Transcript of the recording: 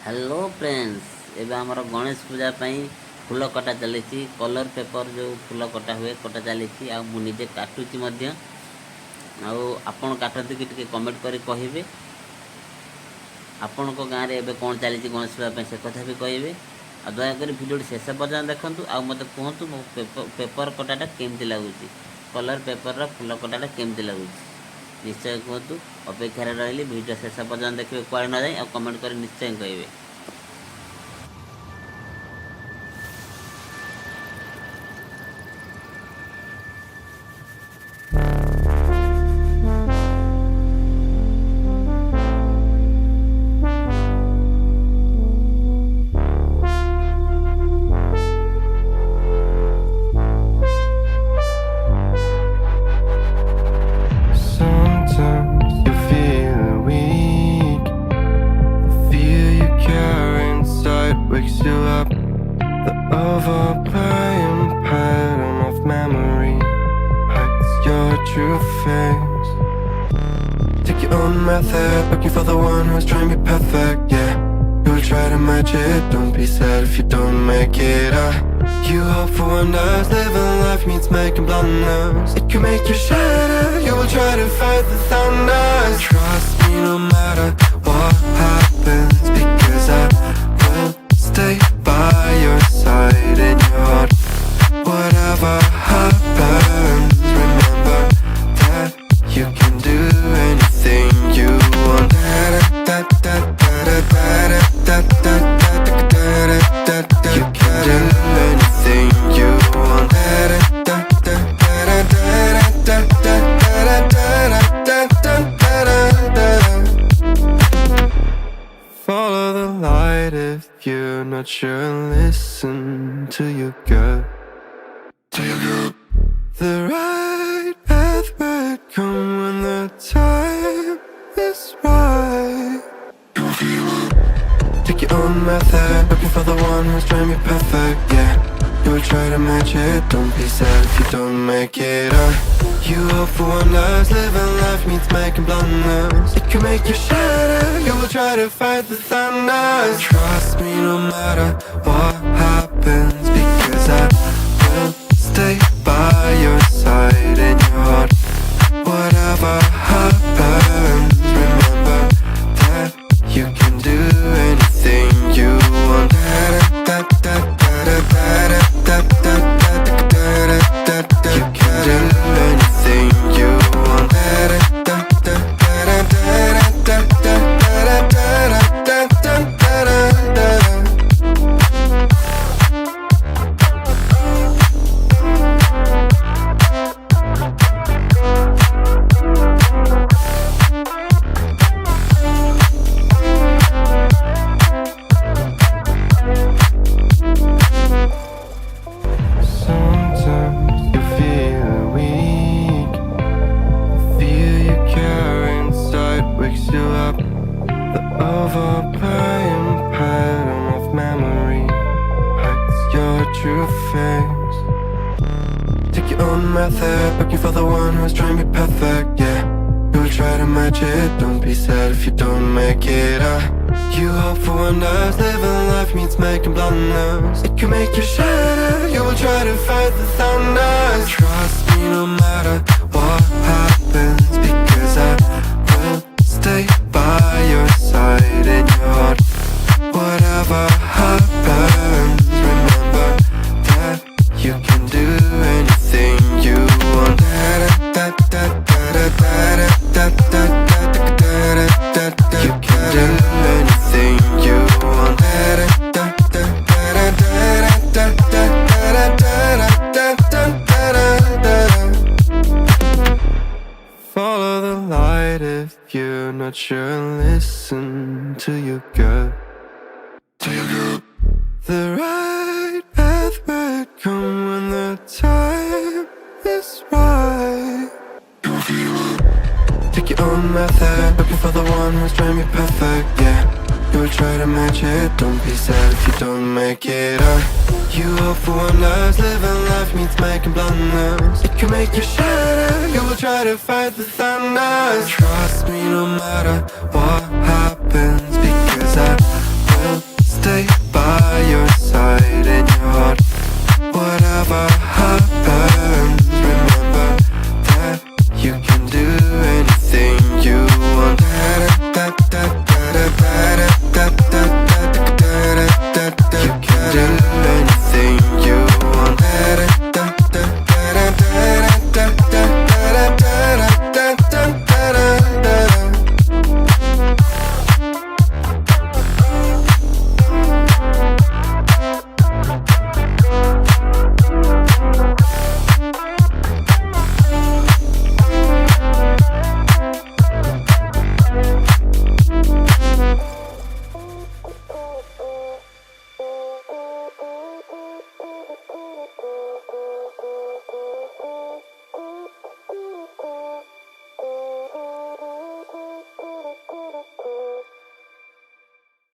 Hello friends, एबे आमर गणेश पूजा फूल कटा चली कलर पेपर जो फूल कटा हुए कटा चली मुझे काटुची आपण काटती कि कमेंट करी कहे आपण गाँव में एबे कौन चली गणेश पूजा से कथा भी कहे। दयाक भिडियो शेष पर्यटन देखूँ आ मत कहतु मो पेपर कटाटा केमती लगुच कलर पेपर फूल कटाटा केमती लगुच निश्चय कहतु। अपेक्षार रही भिडियो शेष पर्यटन देखिए कुआड़े न जाए कमेंट कर निश्चय कहे। Wakes you up, the overplaying pattern of memory hides your true face. Take your own method, looking for the one who's trying to be perfect, yeah. You'll try to match it, don't be sad if you don't make it. You hope for wonders, living life means making blunders. It can make you shatter, you will try to fight the thunders. Trust me no matter what happens, because I will stay by your side in your heart. Whatever happens, remember that you can do anything you want. You can do anything you want. Follow the light if you're not sure. Listen to your gut. The right path will come when the time is right. Take your own method, looking for the one who's trying to be perfect, yeah. You'll try to match it, don't be sad if you don't make it. You hope for wonders, living life means making blunders. It can make you shatter, you will try to fight the thunders. Trust me no matter what happens, because I will stay by your side in your heart. Whatever happens, remember that you can do anything you want. You can do anything you want. Sometimes you feel weak, the fear you carry inside wakes you up. The overplaying pattern of memory hides your true face. Take your own method, looking for the one who's trying to be perfect, yeah. You'll try to match it, don't be sad if you don't make it. You hope for wonders, living life means making blunders. It can make you shatter, you will try to fight the thunders. Trust me no matter what happens, because I will stay by your side in your heart. Whatever happens, remember that you can do anything you want. You can do anything you want. Follow the light if you're not sure. Listen to your gut. The right path will come when the time is right. Take your own method, looking for the one who's trying to be perfect, yeah. You'll try to match it, don't be sad if you don't make it. You hope for wonders, living life means making blunders. It can make you shatter, you will try to fight the thunders. Trust me no matter what happens, because I